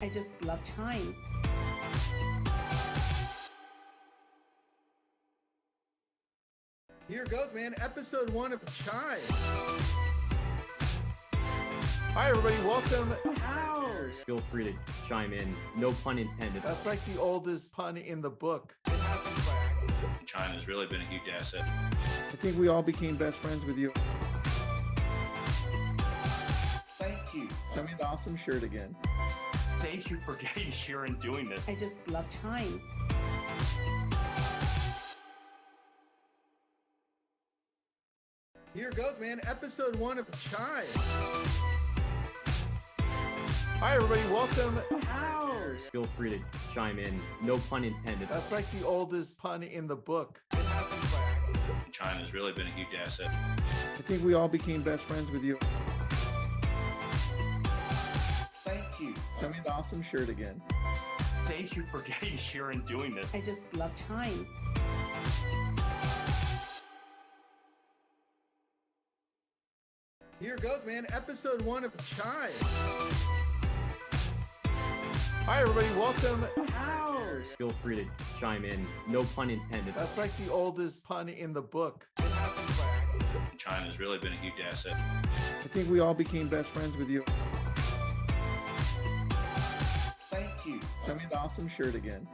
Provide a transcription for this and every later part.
I just love Chime. Here goes, man. Episode 1 of Chime. Hi, everybody. Welcome. Ow! Feel free to chime in. No pun intended. That's like the oldest pun in the book. Chime has really been a huge asset. I think we all became best friends with you. Thank you. Send me an awesome shirt again. Thank you for getting here and doing this. I just love Chime. Here goes, man. Episode 1 of Chime. Hi, everybody. Welcome. Ow! Feel free to chime in. No pun intended. That's like the oldest pun in the book. Chime has really been a huge asset. I think we all became best friends with you. Thank you. Send me an awesome shirt again. Thank you for getting here and doing this. I just love Chime. Here goes, man. Episode 1 of Chime. Hi, everybody. Welcome. Ow! Feel free to chime in. No pun intended. That's like the oldest pun in the book. Chime has really been a huge asset. I think we all became best friends with you. Thank you. Send me an awesome shirt again.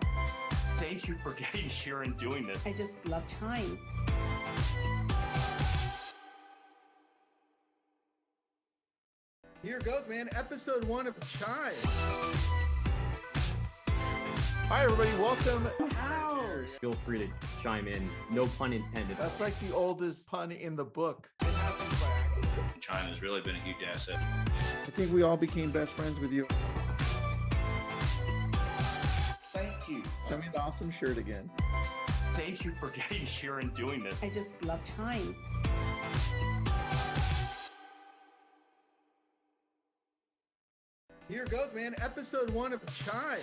Thank you for getting here and doing this. I just love Chime. Here goes, man. Episode 1 of Chime. Hi, everybody. Welcome. Ow! Feel free to chime in. No pun intended. That's like the oldest pun in the book. Chime has really been a huge asset. I think we all became best friends with you. Thank you. Send me an awesome shirt again. Thank you for getting here and doing this. I just love Chime. Here goes, man. Episode 1 of Chime.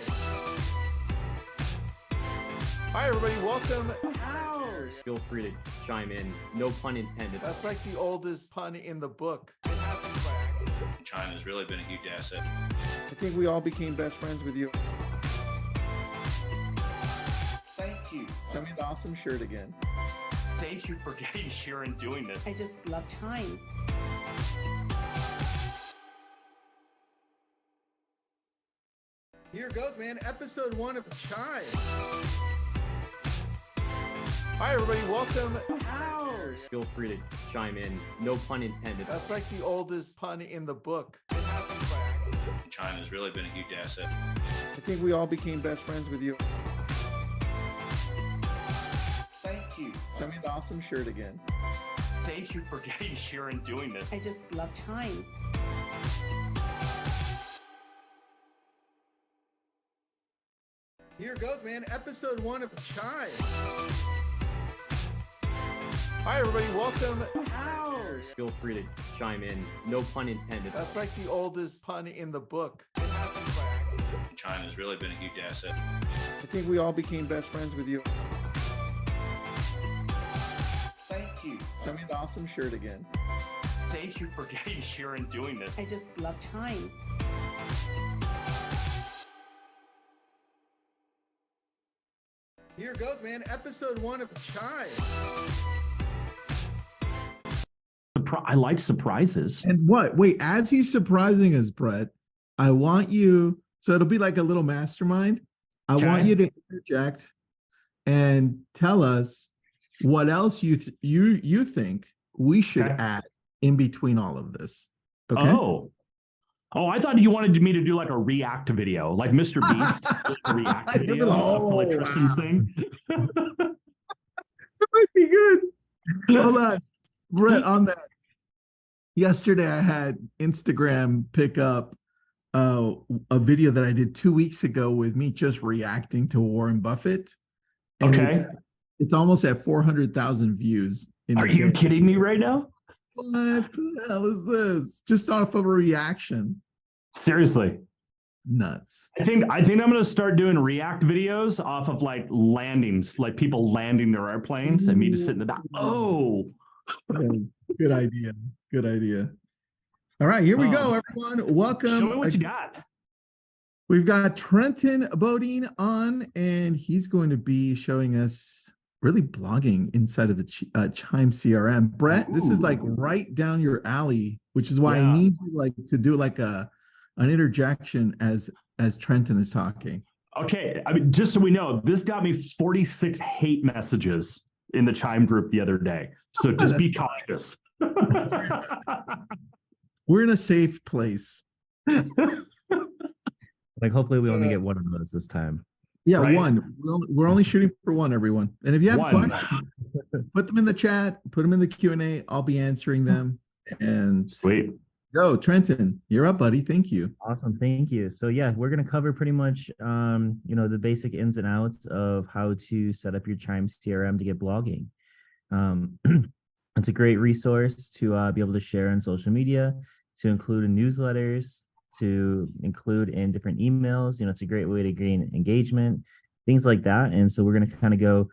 Hi, everybody. Welcome. Ow! Feel free to chime in. No pun intended. That's like the oldest pun in the book. Chime has really been a huge asset. I think we all became best friends with you. Thank you. Send me an awesome shirt again. Thank you for getting here and doing this. I just love Chime. Here goes, man. Episode 1 of Chime. Hi, everybody. Welcome. Ow! Feel free to chime in. No pun intended. That's like the oldest pun in the book. Chime has really been a huge asset. I think we all became best friends with you. Thank you. Send me an awesome shirt again. Thank you for getting here and doing this. I just love Chime. Here goes, man. Episode 1 of Chime. Hi, everybody. Welcome. Ow! Feel free to chime in. No pun intended. That's like the oldest pun in the book. Chime has really been a huge asset. I think we all became best friends with you. Thank you. Send me an awesome shirt again. Thank you for getting here and doing this. I just love Chime. Here goes, man. Episode 1 of Chime. I like surprises. And what? Wait, as he's surprising us, Brett, I want you, so it'll be like a little mastermind. I want you to interject and tell us what else you think we should add in between all of this. Okay. Oh, I thought you wanted me to do like a react video, like Mr. Beast, a react video for like Tristan's thing. That might be good. Hold on. Brett, on that. Yesterday, I had Instagram pick up a video that I did 2 weeks ago with me just reacting to Warren Buffett. And it's almost at 400,000 views. Are you kidding me right now? What the hell is this? Just off of a reaction. Seriously. Nuts. I think I'm going to start doing react videos off of like landings, like people landing their airplanes and me just sitting in the back. Oh, good idea. Good idea. All right, here we go, everyone. Welcome. Show me what you got. We've got Trenton Bodin on, and he's going to be showing us really blogging inside of the Chime CRM. Brett, this is like right down your alley, which is why I need you like to do like an interjection as Trenton is talking. Okay, I mean, just so we know, this got me 46 hate messages in the Chime group the other day. So just be cautious. We're in a safe place. Like, hopefully we only get one of those this time. Yeah, right? one. We're only shooting for one, everyone. And if you have questions, put them in the chat, put them in the Q&A. I'll be answering them. And sweet. Go, Trenton. You're up, buddy. Thank you. Awesome. Thank you. So yeah, we're going to cover pretty much, the basic ins and outs of how to set up your Chime CRM to get blogging. It's a great resource to be able to share on social media, to include in newsletters, to include in different emails. It's a great way to gain engagement, things like that. And so we're going to kind of go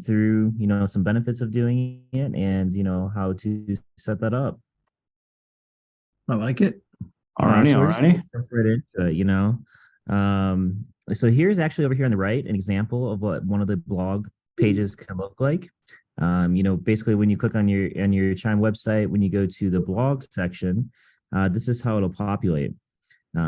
through, some benefits of doing it and, how to set that up. I like it. Alrighty. Right into it, so here's actually over here on the right, an example of what one of the blog pages can look like. Basically when you click on your Chime website, when you go to the blog section, this is how it'll populate.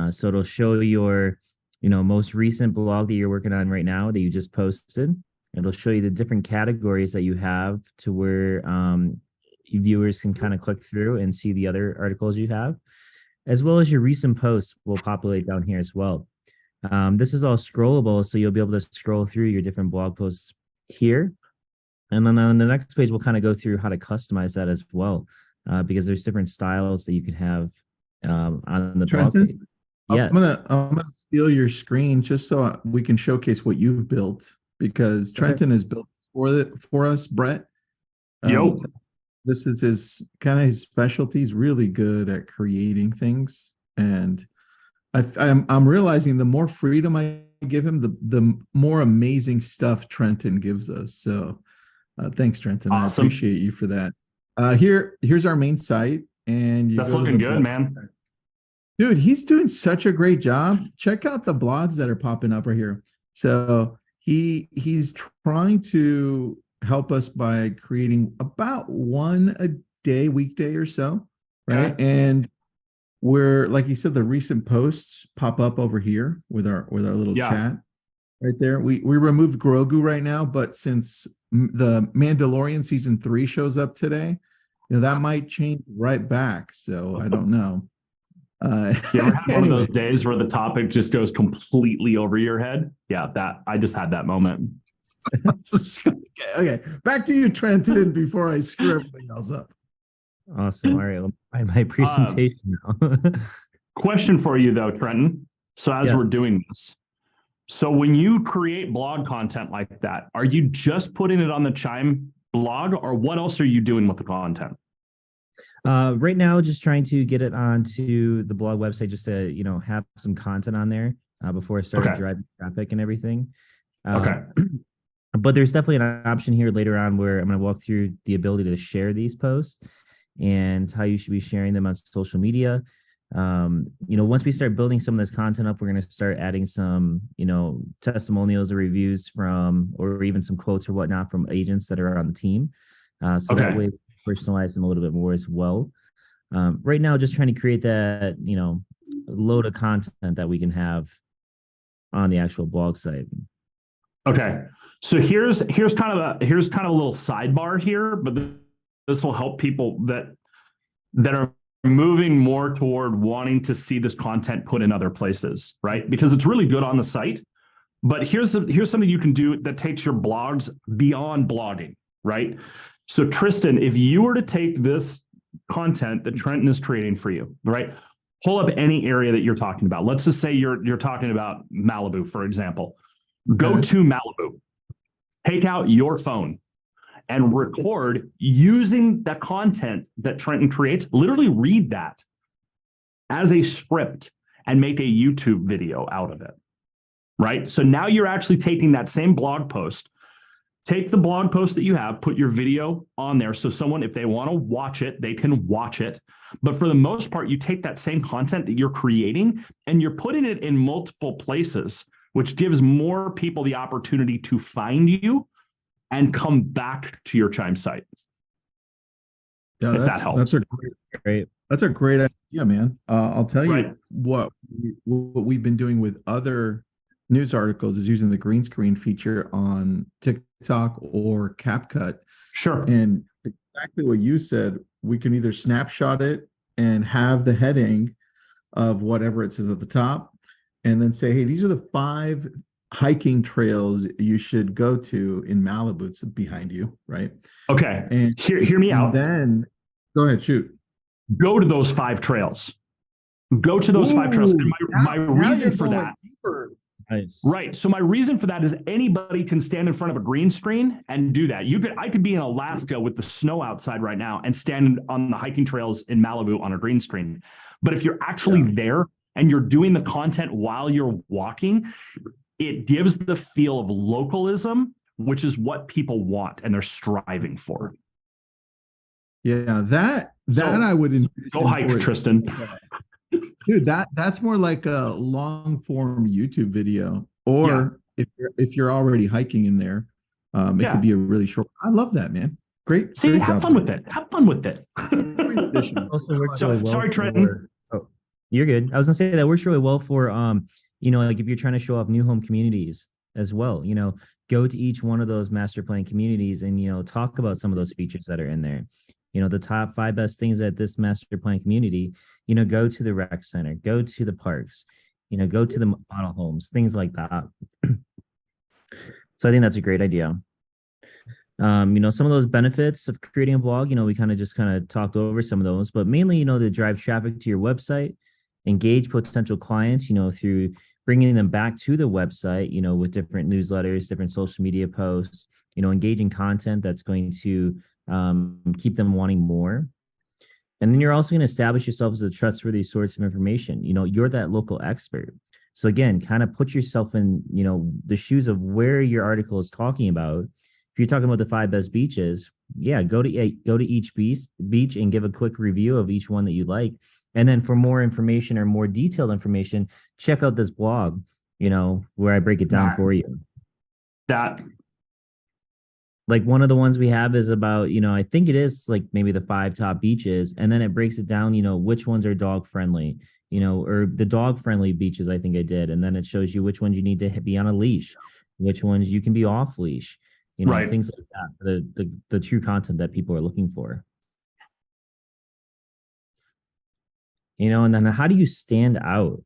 So it'll show your, most recent blog that you're working on right now that you just posted. It'll show you the different categories that you have to where viewers can kind of click through and see the other articles you have, as well as your recent posts will populate down here as well. This is all scrollable, so you'll be able to scroll through your different blog posts here. And then on the next page, we'll kind of go through how to customize that as well, because there's different styles that you can have on the blog page. Yes. I'm gonna steal your screen just so we can showcase what you've built, because Trenton has built for us, Brett. This is his specialty. He's really good at creating things, and I'm realizing the more freedom I give him, the more amazing stuff Trenton gives us. So thanks, Trenton. Awesome. I appreciate you for that. Here's our main site, and that's looking good, man. Dude, he's doing such a great job. Check out the blogs that are popping up right here. So he's trying to help us by creating about one a day, weekday or so, right? Yeah. And we're, like you said, the recent posts pop up over here with our little chat right there. We removed Grogu right now, but since the Mandalorian season 3 shows up today, that might change right back. So I don't know. You ever have one of those days where the topic just goes completely over your head? Yeah, I just had that moment. Okay, back to you, Trenton, before I screw everything else up. Awesome. All right, my presentation now. Question for you though, Trenton. So as we're doing this, so when you create blog content like that, are you just putting it on the Chime blog, or what else are you doing with the content? Right now, just trying to get it onto the blog website, just to have some content on there before I start driving traffic and everything. But there's definitely an option here later on where I'm going to walk through the ability to share these posts and how you should be sharing them on social media. Once we start building some of this content up, we're going to start adding some, testimonials or reviews from, or even some quotes or whatnot from agents that are on the team. So that way, personalize them a little bit more as well. Right now, just trying to create that, load of content that we can have on the actual blog site. Okay. So here's kind of a little sidebar here, but this will help people that are moving more toward wanting to see this content put in other places, right? Because it's really good on the site, but here's something you can do that takes your blogs beyond blogging, right? So Tristan, if you were to take this content that Trenton is creating for you, right? Pull up any area that you're talking about. Let's just say you're talking about Malibu, for example. Go to Malibu, take out your phone and record using the content that Trenton creates. Literally read that as a script and make a YouTube video out of it, right? So now you're actually taking that same blog post, take the blog post that you have, put your video on there. So someone, if they want to watch it, they can watch it. But for the most part, you take that same content that you're creating and you're putting it in multiple places, which gives more people the opportunity to find you and come back to your Chime site. Yeah, if that helps. That's a great idea, man. I'll tell you Right. what we've been doing with other news articles is using the green screen feature on TikTok or CapCut. Sure. And exactly what you said, we can either snapshot it and have the heading of whatever it says at the top, and then say, hey, these are the 5 hiking trails you should go to in Malibu. It's behind you, right? Okay. And Hear me out. Then go ahead, shoot. Go to those 5 trails. Go to those 5 trails. And my reason for that. Nice. Right. So my reason for that is anybody can stand in front of a green screen and do that. I could be in Alaska with the snow outside right now and stand on the hiking trails in Malibu on a green screen. But if you're actually there and you're doing the content while you're walking, it gives the feel of localism, which is what people want and they're striving for. Yeah, that I would envision go hike, Tristan. Dude, that's more like a long form YouTube video, or if you're already hiking in there, it could be a really short. I love that, man. Great. See, great have job, fun with it. Have fun with it. Also works So- really well sorry, Trenton. You're good. I was gonna say that works really well for like if you're trying to show off new home communities as well. Go to each one of those master plan communities and talk about some of those features that are in there. The top 5 best things at this master plan community. Go to the rec center, go to the parks, go to the model homes, things like that. So I think that's a great idea. Some of those benefits of creating a blog, we kind of talked over some of those, but mainly, to drive traffic to your website, engage potential clients, through bringing them back to the website, with different newsletters, different social media posts, engaging content that's going to keep them wanting more. And then you're also going to establish yourself as a trustworthy source of information. You're that local expert. So again, kind of put yourself in, the shoes of where your article is talking about. If you're talking about the 5 best beaches, go to each beach and give a quick review of each one that you like. And then for more information or more detailed information, check out this blog, where I break it down for you. That. Like one of the ones we have is about, I think it is like maybe the 5 top beaches. And then it breaks it down, which ones are dog friendly, or the dog friendly beaches, I think I did. And then it shows you which ones you need to be on a leash, which ones you can be off leash, right. Things like that, the true content that people are looking for. And then how do you stand out?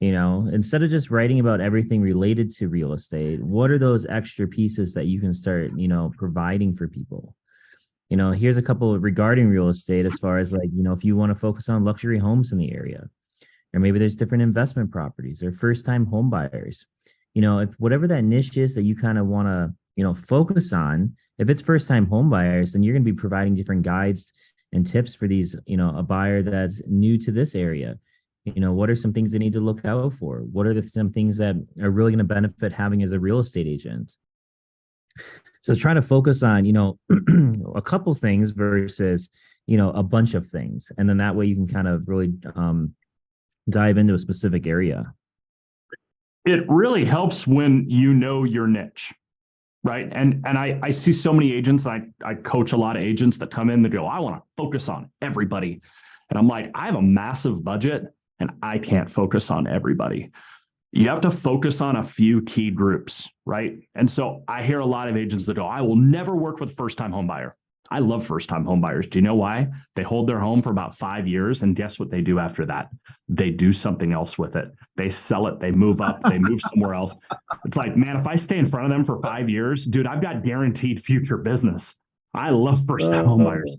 Instead of just writing about everything related to real estate, what are those extra pieces that you can start, providing for people? Here's a couple regarding real estate as far as if you want to focus on luxury homes in the area, or maybe there's different investment properties or first-time home buyers. If whatever that niche is that you kind of want to, focus on, if it's first-time home buyers, then you're going to be providing different guides and tips for these, a buyer that's new to this area. What are some things they need to look out for? What are some things that are really going to benefit having as a real estate agent? So try to focus on, a couple things versus, a bunch of things. And then that way you can kind of really dive into a specific area. It really helps when you know your niche, right? And I see so many agents, I coach a lot of agents that come in that go, I want to focus on everybody. And I'm like, I have a massive budget and I can't focus on everybody. You have to focus on a few key groups, right? And so I hear a lot of agents that go, I will never work with a first-time home buyer. I love first-time home buyers. Do you know why? They hold their home for about 5 years, and guess what they do after that? They do something else with it. They sell it, they move up, they move somewhere else. It's like, man, if I stay in front of them for 5 years, dude, I've got guaranteed future business. I love first-time home buyers.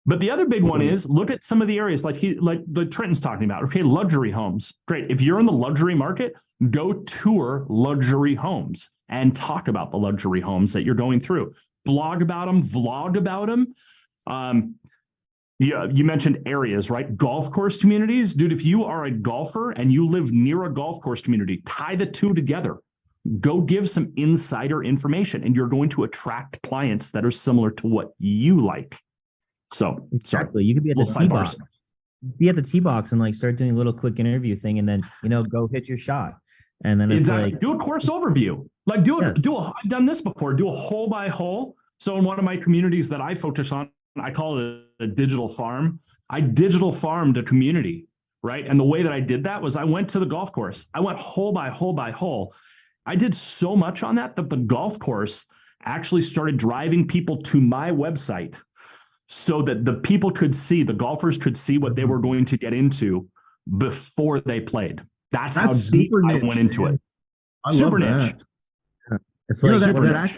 But the other big one is look at some of the areas like the Trenton's talking about. Okay, luxury homes. Great. If you're in the luxury market, go tour luxury homes and talk about the luxury homes that you're going through. Blog about them, vlog about them. You mentioned areas, right? Golf course communities. Dude, if you are a golfer and you live near a golf course community, tie the two together. Go give some insider information, and you're going to attract clients that are similar to what you like. So Exactly. You could be at the little tee sidebars. box. Be at the tee box and like start doing a little quick interview thing, and then go hit your shot. And then it's Exactly. like, Do a course overview. Like Yes. I've done this before. Do a hole by hole. So in one of my communities that I focus on, I call it a digital farm. I digital farmed a community, right? And the way that I did that was I went to the golf course. I went hole by hole by hole. I did so much on that the golf course actually started driving people to my website so that the people could see, the golfers could see what they were going to get into before they played. That's how deep super I niche, went into man. it. I Super love niche. that. it's You know, like that, super that, niche.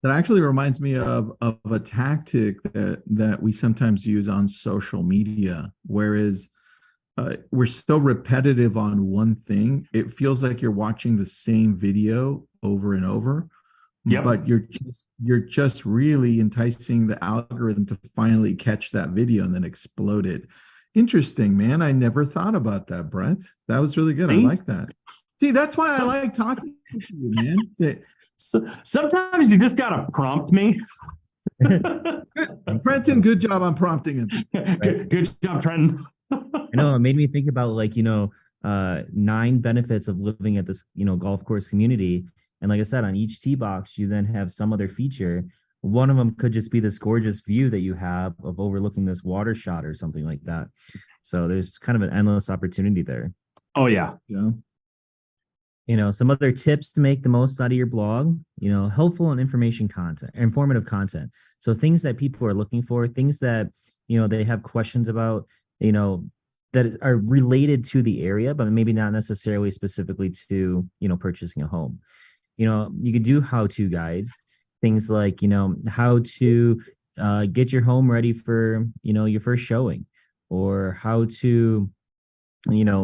that actually reminds me of a tactic that we sometimes use on social media, whereas we're so repetitive on one thing, it feels like you're watching the same video over and over. Yep. But you're just really enticing the algorithm to finally catch that video and then explode it. Interesting, man. I never thought about that, Brett. That was really good. I See? like that. See, that's why I like talking to you, man. So sometimes you just gotta prompt me. Trenton, good job on prompting him. Good job, Trenton. I know it made me think about 9 benefits of living at this golf course community. And like I said, on each tee box, you then have some other feature. One of them could just be this gorgeous view that you have of overlooking this water shot or something like that. So there's kind of an endless opportunity there. Oh yeah. Yeah. Some other tips to make the most out of your blog, helpful and informative content. So things that people are looking for, things that, they have questions about, that are related to the area, but maybe not necessarily specifically to, purchasing a home. You could do how-to guides, things like, how to get your home ready for, your first showing, or how to,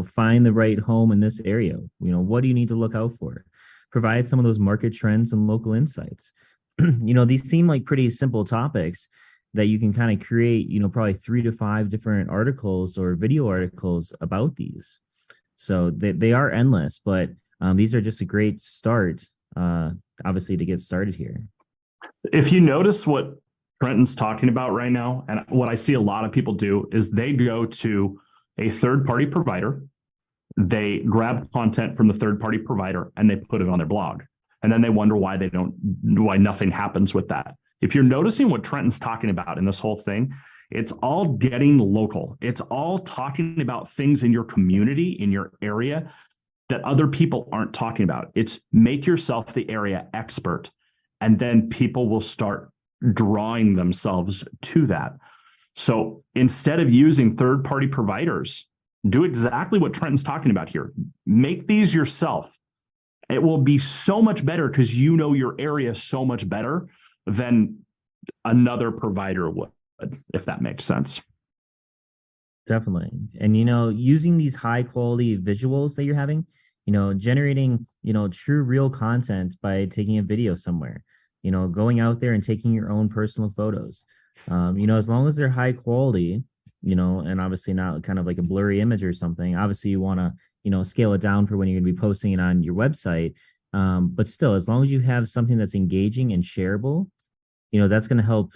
find the right home in this area. What do you need to look out for? Provide some of those market trends and local insights. These seem like pretty simple topics that you can kind of create, probably 3 to 5 different articles or video articles about these. So they are endless, but these are just a great start, obviously, to get started here. If you notice what Trenton's talking about right now, and what I see a lot of people do is they go to a third-party provider, they grab content from the third-party provider, and they put it on their blog. And then they wonder why nothing happens with that. If you're noticing what Trenton's talking about in this whole thing, it's all getting local. It's all talking about things in your community, in your area, that other people aren't talking about. It's make yourself the area expert, and then people will start drawing themselves to that. So instead of using third-party providers, do exactly what Trenton's talking about here. Make these yourself. It will be so much better because you know your area so much better than another provider would, if that makes sense. Definitely. And, using these high quality visuals that you're having, generating, true real content by taking a video somewhere, going out there and taking your own personal photos, as long as they're high quality, and obviously not kind of like a blurry image or something. Obviously you want to, scale it down for when you're going to be posting it on your website. But still, as long as you have something that's engaging and shareable, that's going to help,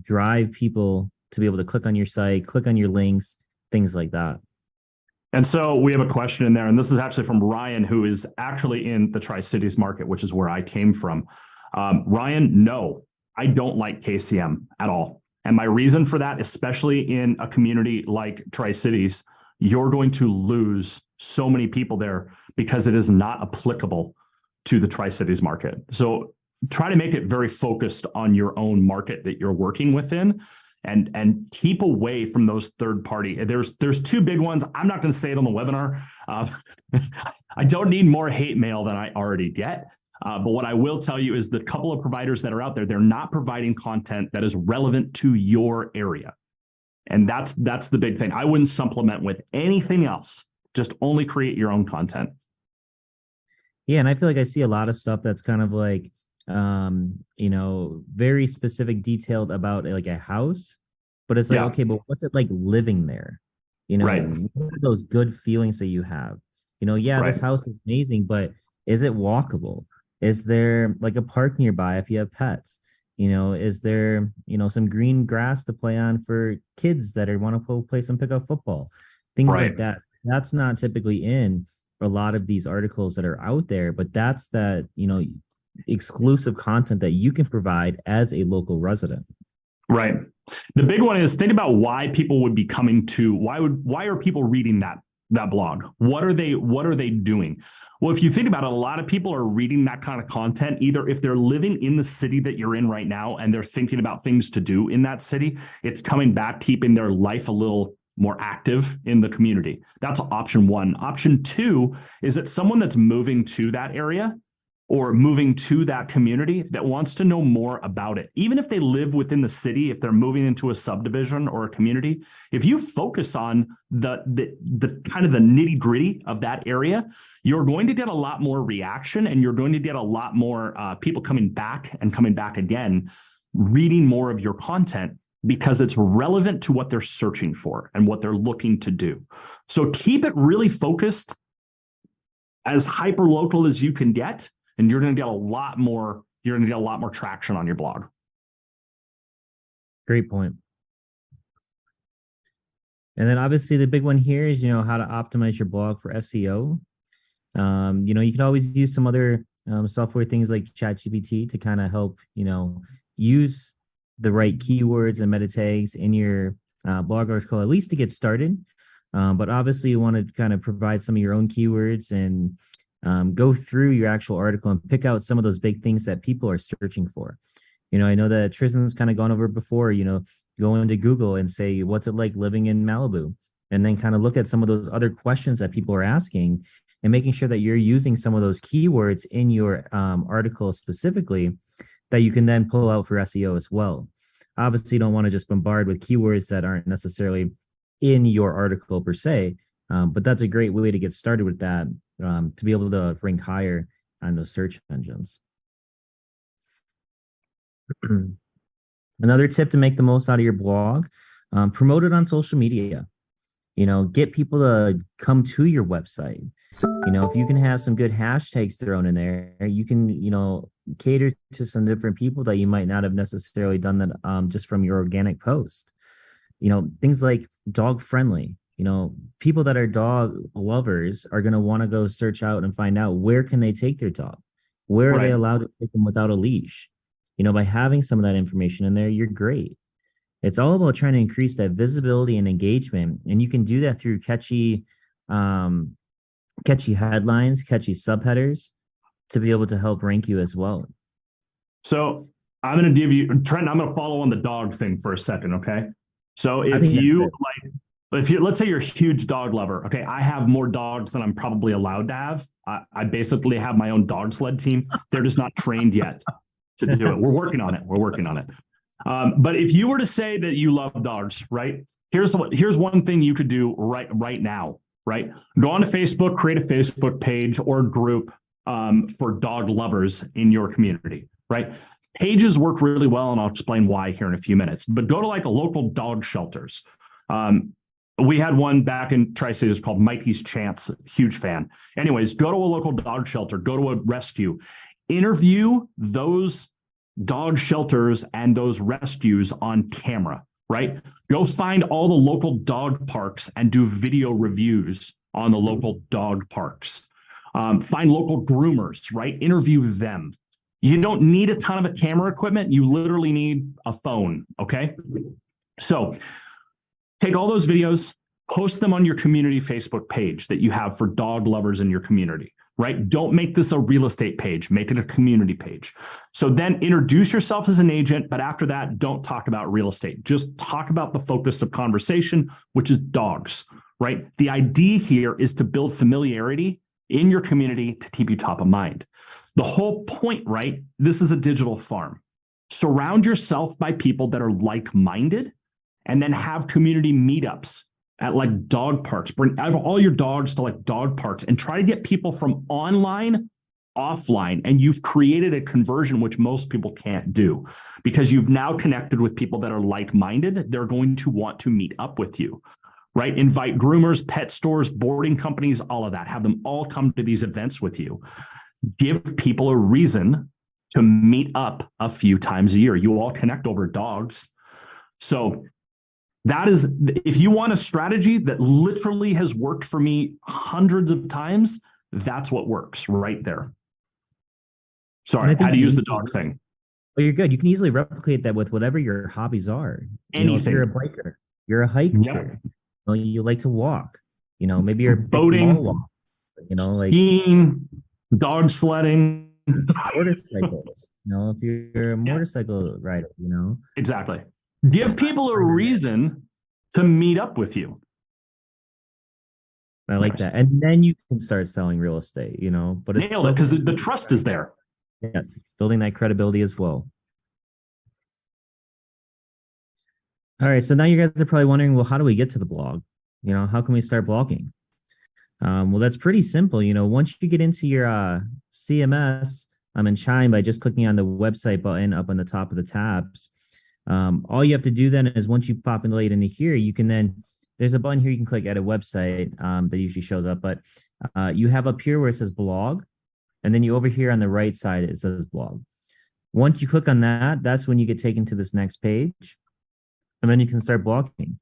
drive people to be able to click on your site, click on your links, things like that. And so we have a question in there, and this is actually from Ryan, who is actually in the Tri-Cities market, which is where I came from. Ryan, no, I don't like KCM at all. And my reason for that, especially in a community like Tri-Cities, you're going to lose so many people there because it is not applicable to the Tri-Cities market. So try to make it very focused on your own market that you're working within, and keep away from those third party. There's 2 big ones. I'm not going to say it on the webinar. I don't need more hate mail than I already get. But what I will tell you is the couple of providers that are out there, they're not providing content that is relevant to your area. And that's the big thing. I wouldn't supplement with anything else. Just only create your own content. Yeah. And I feel like I see a lot of stuff that's kind of like, very specific, detailed about like a house, but it's like, okay, but what's it like living there? Right. What are those good feelings that you have? This house is amazing, but Is it walkable? Is there like a park nearby if you have pets? Is there, some green grass to play on for kids that want to play some pickup football? Things Right. like that. That's not typically in a lot of these articles that are out there, but that's that, exclusive content that you can provide as a local resident. Right. The big one is think about why people would be coming to, why are people reading that blog? What are they doing? Well, if you think about it, a lot of people are reading that kind of content, either if they're living in the city that you're in right now and they're thinking about things to do in that city, it's coming back, keeping their life a little more active in the community. That's option one. Option two is that someone that's moving to that area or moving to that community that wants to know more about it. Even if they live within the city, if they're moving into a subdivision or a community, if you focus on the kind of the nitty gritty of that area, you're going to get a lot more reaction, and you're going to get a lot more people coming back and coming back again, reading more of your content because it's relevant to what they're searching for and what they're looking to do. So keep it really focused, as hyper local as you can get, and you're going to get a lot more traction on your blog. Great point. And then obviously the big one here is, how to optimize your blog for SEO. You can always use some other software, things like ChatGPT, to kind of help, use the right keywords and meta tags in your blog article, at least to get started. But obviously you want to kind of provide some of your own keywords and go through your actual article and pick out some of those big things that people are searching for. I know that Tristan's kind of gone over before, go into Google and say, what's it like living in Malibu? And then kind of look at some of those other questions that people are asking and making sure that you're using some of those keywords in your article specifically that you can then pull out for SEO as well. Obviously, you don't want to just bombard with keywords that aren't necessarily in your article per se, but that's a great way to get started with that, to be able to rank higher on those search engines. Another tip to make the most out of your blog, promote it on social media. Get people to come to your website. If you can have some good hashtags thrown in there, you can, cater to some different people that you might not have necessarily done that just from your organic post. Things like dog friendly. People that are dog lovers are going to want to go search out and find out where can they take their dog? Where are they allowed to take them without a leash? By having some of that information in there, you're great. It's all about trying to increase that visibility and engagement. And you can do that through catchy headlines, catchy subheaders to be able to help rank you as well. So I'm going to give you, Trent, I'm going to follow on the dog thing for a second. Okay. So let's say you're a huge dog lover. Okay. I have more dogs than I'm probably allowed to have. I basically have my own dog sled team. They're just not trained yet to do it. We're working on it. But if you were to say that you love dogs, right? Here's one thing you could do right now, right? Go on to Facebook, create a Facebook page or group for dog lovers in your community, right? Pages work really well, and I'll explain why here in a few minutes. But go to like a local dog shelters. We had one back in Tri-City, it's called Mikey's Chance, huge fan. Anyways, go to a local dog shelter, go to a rescue, interview those dog shelters and those rescues on camera, right? Go find all the local dog parks and do video reviews on the local dog parks. Find local groomers, right? Interview them. You don't need a ton of camera equipment. You literally need a phone, okay? So take all those videos, post them on your community Facebook page that you have for dog lovers in your community, right? Don't make this a real estate page, make it a community page. So then introduce yourself as an agent, but after that, don't talk about real estate. Just talk about the focus of conversation, which is dogs, right? The idea here is to build familiarity in your community to keep you top of mind. The whole point, right? This is a digital farm. Surround yourself by people that are like-minded, and then have community meetups at like dog parks. Bring out all your dogs to like dog parks and try to get people from online offline. And you've created a conversion which most people can't do, because you've now connected with people that are like-minded. They're going to want to meet up with you, right? Invite groomers, pet stores, boarding companies, all of that. Have them all come to these events with you. give people a reason to meet up a few times a year. You all connect over dogs. So that is, if you want a strategy that literally has worked for me hundreds of times, that's what works right there. Sorry, how to use the dog thing. Well, you're good. You can easily replicate that with whatever your hobbies are. You know, if you're a biker, you're a hiker, Yep. You like to walk, maybe you're boating, walk, skiing, dog sledding, motorcycles, if you're a motorcycle rider, Exactly. Give people a reason to meet up with you. I like that. And then you can start selling real estate, but it's nail it because the trust is there. Yes, building that credibility as well. All right, so now you guys are probably wondering, well, how do we get to the blog? How can we start blogging? Well, that's pretty simple. Once you get into your CMS, I'm in Chime by just clicking on the website button up on the top of the tabs. All you have to do then is once you populate into here, you can then, there's a button here you can click edit website that usually shows up, but you have up here where it says blog, and then you over here on the right side, it says blog. Once you click on that, that's when you get taken to this next page, and then you can start blogging.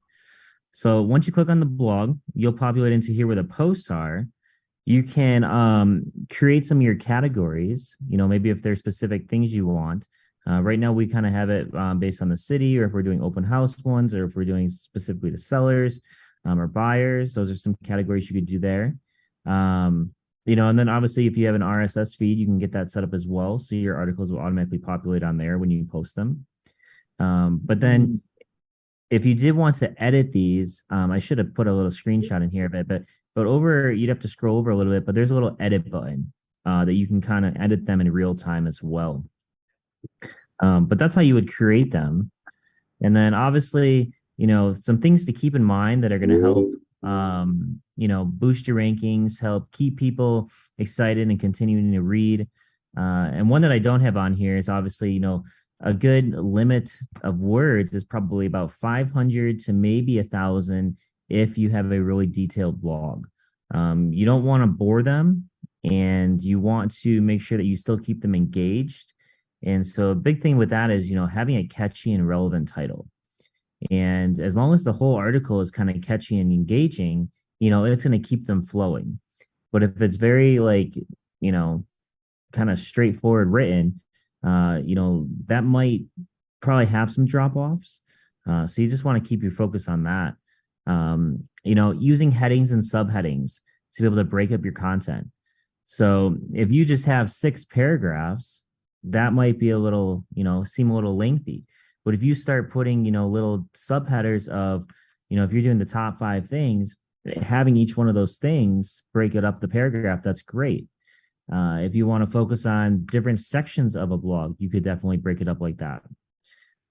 So once you click on the blog, you'll populate into here where the posts are. You can create some of your categories, maybe if there's specific things you want. Right now, we kind of have it based on the city, or if we're doing open house ones, or if we're doing specifically to sellers or buyers. Those are some categories you could do there. And then obviously, if you have an RSS feed, you can get that set up as well. So your articles will automatically populate on there when you post them. But then if you did want to edit these, I should have put a little screenshot in here of it, but over, you'd have to scroll over a little bit, but there's a little edit button that you can kind of edit them in real time as well. But that's how you would create them. And then obviously, some things to keep in mind that are going to help, boost your rankings, help keep people excited and continuing to read. And one that I don't have on here is obviously, a good limit of words is probably about 500 to maybe 1,000 if you have a really detailed blog. You don't want to bore them, and you want to make sure that you still keep them engaged. And so a big thing with that is, having a catchy and relevant title. And as long as the whole article is kind of catchy and engaging, it's going to keep them flowing. But if it's very kind of straightforward written, that might probably have some drop-offs. So you just want to keep your focus on that. Using headings and subheadings to be able to break up your content. So if you just have 6 paragraphs, that might be a little, seem a little lengthy. But if you start putting, little subheaders of, if you're doing the top 5 things, having each one of those things break it up the paragraph, that's great. If you want to focus on different sections of a blog, you could definitely break it up like that.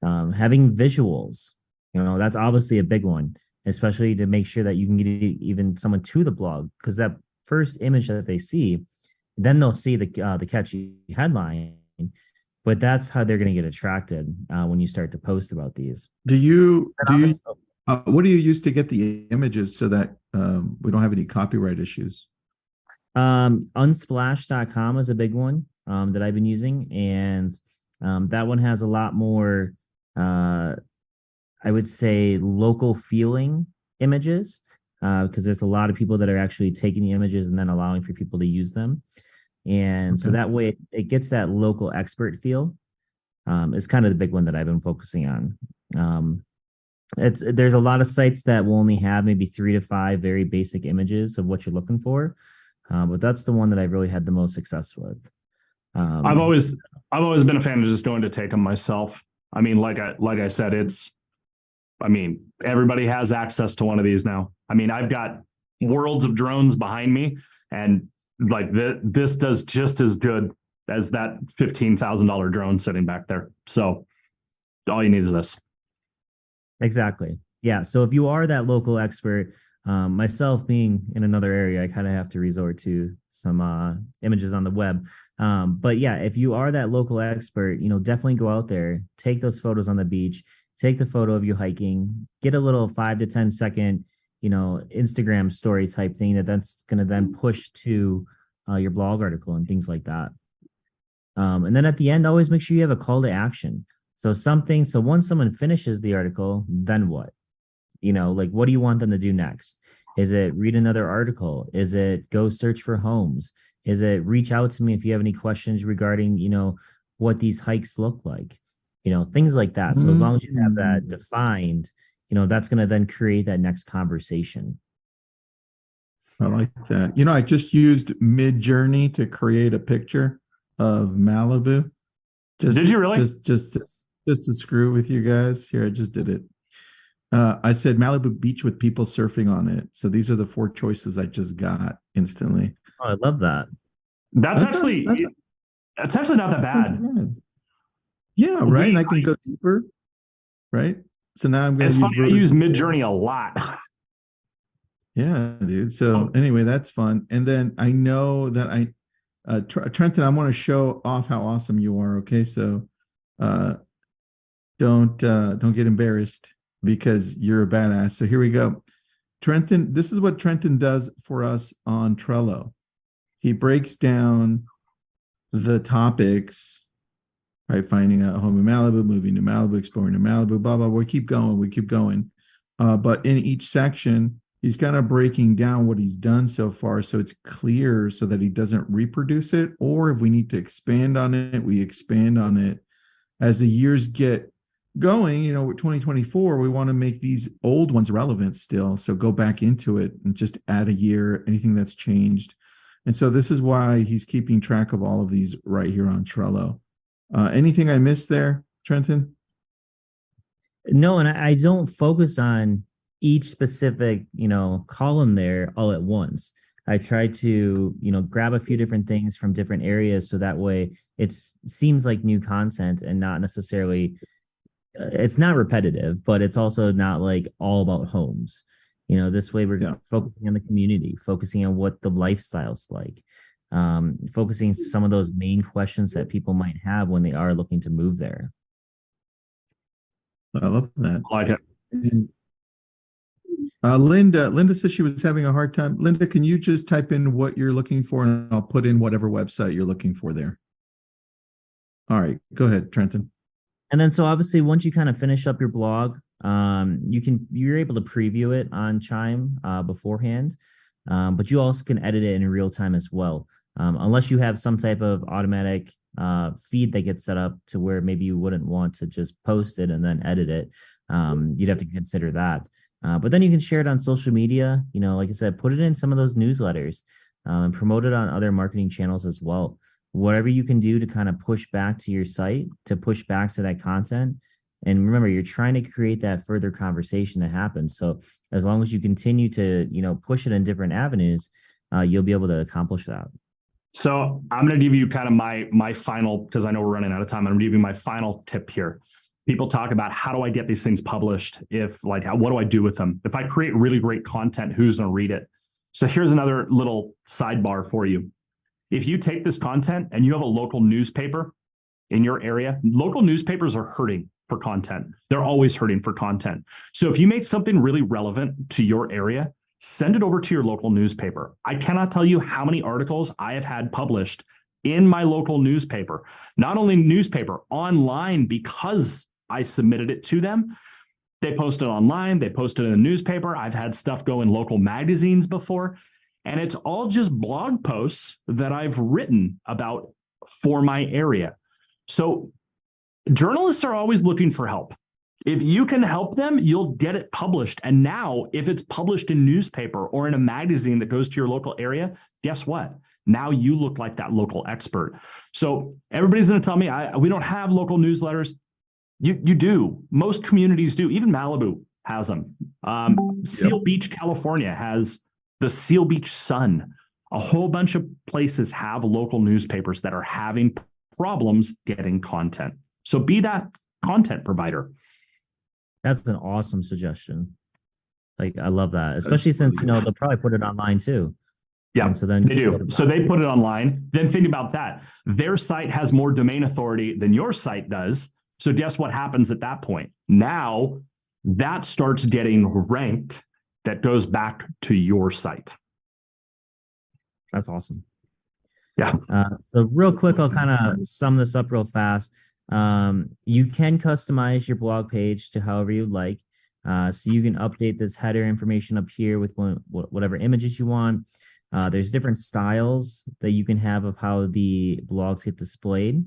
Having visuals, that's obviously a big one, especially to make sure that you can get even someone to the blog, because that first image that they see, then they'll see the catchy headline, but that's how they're going to get attracted when you start to post about these. What do you use to get the images so that we don't have any copyright issues? Unsplash.com is a big one that I've been using, and that one has a lot more I would say local feeling images, because there's a lot of people that are actually taking the images and then allowing for people to use them. And so that way it gets that local expert feel. Is kind of the big one that I've been focusing on. There's a lot of sites that will only have maybe 3 to 5 very basic images of what you're looking for. But that's the one that I've really had the most success with. I've always been a fan of just going to take them myself. I mean, like I said, everybody has access to one of these now. I mean, I've got worlds of drones behind me, and this does just as good as that $15,000 drone sitting back there. So all you need is this. Exactly. Yeah. So if you are that local expert, myself being in another area, I kind of have to resort to some images on the web. But yeah, if you are that local expert, definitely go out there, take those photos on the beach, take the photo of you hiking, get a little 5 to 10 second, Instagram story type thing that's going to then push to your blog article and things like that. And then at the end, always make sure you have a call to action. So once someone finishes the article, then what? Like, what do you want them to do next? Is it read another article? Is it go search for homes? Is it reach out to me if you have any questions regarding, what these hikes look like? Things like that. So as long as you have that defined, that's going to then create that next conversation. I like that. I just used Midjourney to create a picture of Malibu. Did you really? Just to screw with you guys. Here, I just did it. I said Malibu beach with people surfing on it. So these are the 4 choices I just got instantly. Oh, I love that. That's actually not that bad. Yeah, right. And I can go deeper. Right. So now I'm going to use Midjourney a lot. Yeah, dude. So anyway, that's fun. And then I know that Trenton, I want to show off how awesome you are. Okay. So don't get embarrassed because you're a badass. So here we go. Trenton, this is what Trenton does for us on Trello. He breaks down the topics, right? Finding a home in Malibu, moving to Malibu, exploring to Malibu, blah, blah. We keep going. But in each section, he's kind of breaking down what he's done so far. So it's clear so that he doesn't reproduce it. Or if we need to expand on it, we expand on it. As the years get going, with 2024, we want to make these old ones relevant still. So go back into it and just add a year, anything that's changed. And so this is why he's keeping track of all of these right here on Trello. Anything I missed there, Trenton? No, and I don't focus on each specific, column there all at once. I try to, grab a few different things from different areas. So that way it seems like new content and not necessarily, it's not repetitive, but it's also not like all about homes. This way we're focusing on the community, focusing on what the lifestyle's like, focusing some of those main questions that people might have when they are looking to move there. I love that. I like it. Linda says she was having a hard time. Linda, can you just type in what you're looking for and I'll put in whatever website you're looking for there. All right, go ahead, Trenton. And then so obviously once you kind of finish up your blog, you're able to preview it on Chime beforehand, but you also can edit it in real time as well. Unless you have some type of automatic feed that gets set up to where maybe you wouldn't want to just post it and then edit it. You'd have to consider that. But then you can share it on social media, like I said, put it in some of those newsletters, and promote it on other marketing channels as well. Whatever you can do to kind of push back to your site, to push back to that content. And remember, you're trying to create that further conversation to happen. So as long as you continue to, push it in different avenues, you'll be able to accomplish that. So I'm going to give you kind of my final, because I know we're running out of time. I'm going to give you my final tip here. People talk about how do I get these things published? What do I do with them? If I create really great content, who's going to read it? So here's another little sidebar for you. If you take this content and you have a local newspaper in your area, local newspapers are hurting for content. They're always hurting for content. So if you make something really relevant to your area, send it over to your local newspaper. I cannot tell you how many articles I have had published in my local newspaper, not only newspaper, online, because I submitted it to them. They posted online, they posted in a newspaper. I've had stuff go in local magazines before, and it's all just blog posts that I've written about for my area. So journalists are always looking for help. If you can help them, you'll get it published. And now if it's published in newspaper or in a magazine that goes to your local area, guess what? Now you look like that local expert. So everybody's going to tell me we don't have local newsletters. You do. Most communities do. Even Malibu has them. Seal Beach, California has the Seal Beach Sun. A whole bunch of places have local newspapers that are having problems getting content. So be that content provider. That's an awesome suggestion. Like, I love that, especially since, they'll probably put it online too. Yeah, and so then they do. So they put it online. Then think about that. Their site has more domain authority than your site does. So guess what happens at that point? Now that starts getting ranked. That goes back to your site. That's awesome. Yeah. So real quick, I'll kind of sum this up real fast. You can customize your blog page to however you'd like. So you can update this header information up here with whatever images you want. There's different styles that you can have of how the blogs get displayed.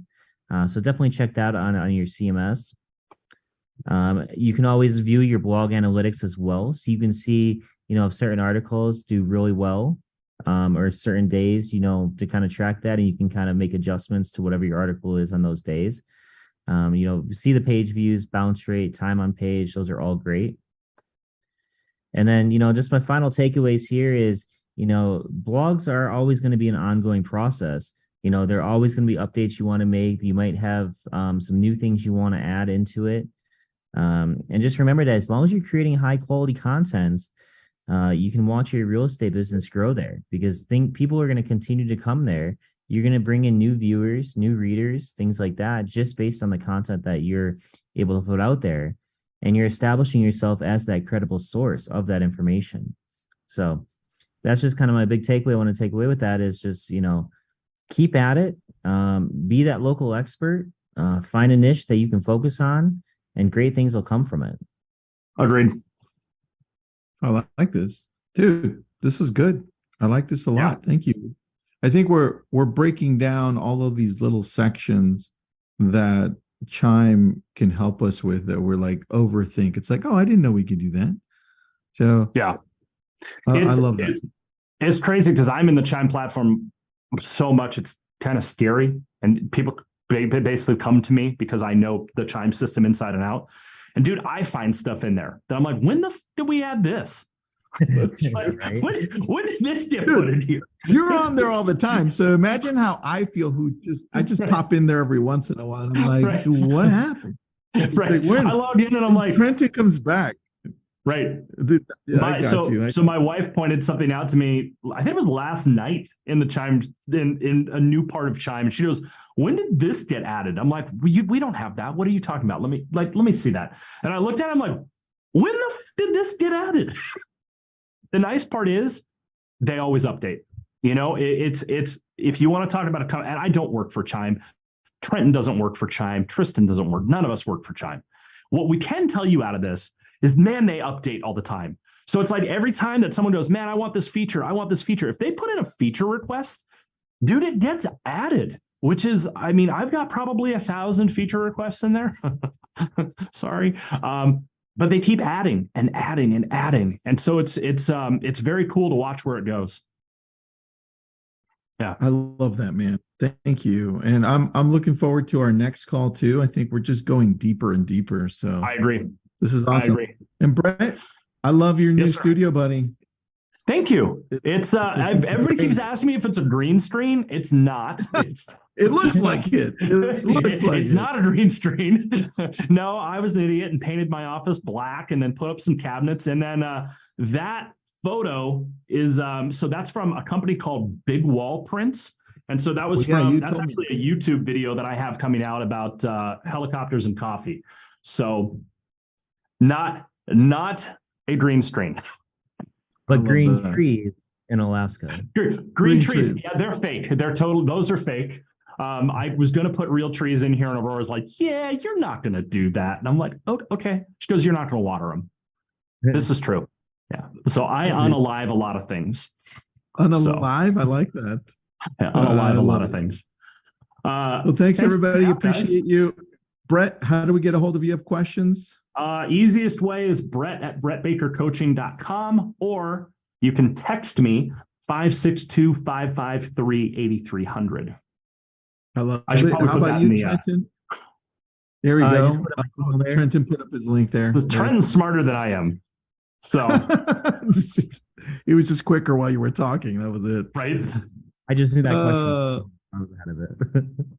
So definitely check that on your CMS. You can always view your blog analytics as well. So you can see, if certain articles do really well, or certain days, to kind of track that, and you can kind of make adjustments to whatever your article is on those days. See the page views, bounce rate, time on page, those are all great. And then, just my final takeaways here is, blogs are always going to be an ongoing process. There are always going to be updates you want to make. You might have some new things you want to add into it. And just remember that as long as you're creating high quality content, you can watch your real estate business grow there, because people are going to continue to come there. You're going to bring in new viewers, new readers, things like that, just based on the content that you're able to put out there. And you're establishing yourself as that credible source of that information. So that's just kind of my big takeaway. I want to take away with that is just, keep at it, be that local expert, find a niche that you can focus on, and great things will come from it. Agreed. I like this, dude. This was good. I like this a lot. Thank you. I think we're breaking down all of these little sections that Chime can help us with that we're like overthink. It's like, oh, I didn't know we could do that. So yeah, I love that. It's crazy because I'm in the Chime platform so much. It's kind of scary, and people basically come to me because I know the Chime system inside and out. And dude, I find stuff in there that I'm like, when the did we add this? Like, Right? when did this get put in here? You're on there all the time. So imagine how I feel I just pop in there every once in a while. I'm like, Right. what happened? Right. Like, I logged in and I'm like, Trenton comes back. right. Dude, yeah, I got you. So my wife pointed something out to me. I think it was last night in the Chime, in a new part of Chime. She goes, when did this get added? I'm like, we don't have that. What are you talking about? Let me see that. And I looked at it, I'm like, when the did this get added? The nice part is they always update. It's if you want to talk about and I don't work for Chime. Trenton doesn't work for Chime. Tristan doesn't work. None of us work for Chime. What we can tell you out of this is, man, they update all the time. So it's like every time that someone goes, man, I want this feature. If they put in a feature request, dude, it gets added, which is, I've got probably 1,000 feature requests in there. Sorry. But they keep adding and adding and adding. And so it's very cool to watch where it goes. Yeah. I love that, man. Thank you. And I'm looking forward to our next call too. I think we're just going deeper and deeper. So I agree. This is awesome. I agree. And Brett, I love your new Yes, sir. studio, buddy. Thank you. Everybody keeps asking me if it's a green screen. It's not. It looks like it. It looks like it's not a green screen. No, I was an idiot and painted my office black and then put up some cabinets. And then that photo is so that's from a company called Big Wall Prints. And so that was that's actually a YouTube video that I have coming out about helicopters and coffee. So not a green screen. But green trees in Alaska. Green trees. Yeah, they're fake. Those are fake. I was going to put real trees in here, and Aurora's like, yeah, you're not going to do that. And I'm like, oh, okay. She goes, you're not going to water them. This is true. Yeah. So I unalive a lot of things. Unalive? I like that. Yeah, unalive a lot of things. Well, thanks everybody. Appreciate you. Brett, how do we get a hold of you? Have questions? Easiest way is brett@brettbakercoaching.com, or you can text me 562-553-8300. I love it. How about you, Trenton? There we go. Trenton put up his link there. Trenton's smarter than I am. So it was just quicker while you were talking. That was it. Right. I just knew that question. I was ahead of it.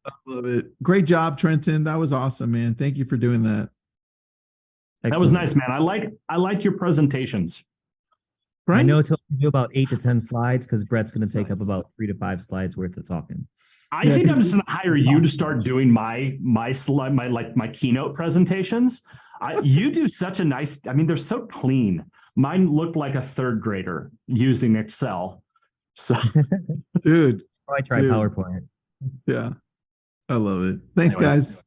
I love it. Great job, Trenton. That was awesome, man. Thank you for doing that. Excellent. That was nice, man. I like your presentations. Right? I know it took you about 8 to 10 slides because Brett's going to take up about 3 to 5 slides worth of talking. I think I'm just going to hire you to start doing my keynote presentations. You do such a nice. They're so clean. Mine looked like a third grader using Excel. So, dude, Oh, I tried Dude. PowerPoint. Yeah. I love it. Thanks, Anyways. guys.